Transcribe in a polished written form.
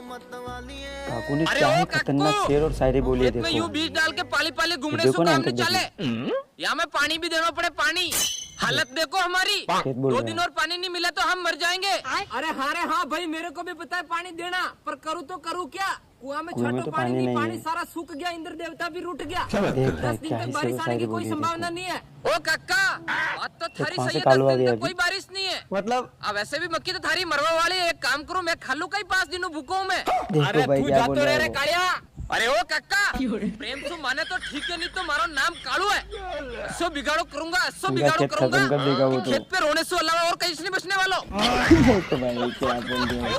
काकू ने क्या ही खतरनाक शेर और शायरी बोली है, देखो। यूं बीज डाल के पाली पाली घूमने देखो से ना काम नहीं अंकल, चले। या में पानी भी देना पड़े, पानी। हालत देखो हमारी, खेत बोल 2 रहे दिन हैं। और पानी नहीं मिला तो हम मर जाएंगे। अरे हाँ भाई, मेरे को भी पता है पानी देना, पर करूँ तो करूँ क्या? कुआं में कुएं में छोटो तो पानी नहीं, पानी है। सारा सूख गया, इंद्र देवता भी रूठ गया। देख रहा 10 है दिन क्या तक ही बारिश शेर आने शायरी की कोई बोली है, संभावना देखो। नहीं है। ओ काका, बात तो थारी कहाँ से सही है, कालू 10 आ दिन गया तक कोई अभी? बारिश नहीं है। मतलब अब वैसे भी मक्की तो थारी मरवा वाली है, एक काम करूँ मैं खा लूँ कहीं 5 दिनों भूखों में। देखो भाई क्या बोल रहा है वो। कालिया। अरे ओ काका, प्रेम से माने तो ठीक है, नहीं तो मारो नाम कालू है। 100 बिगाड़ो करूंगा, 100 पूरा बिगाड़ो खेत खत्म कर देगा वो तो। खेत पे रोने से अलावा और कहीं नहीं बचने वालों। तो भाई क्या बोल रहे हैं।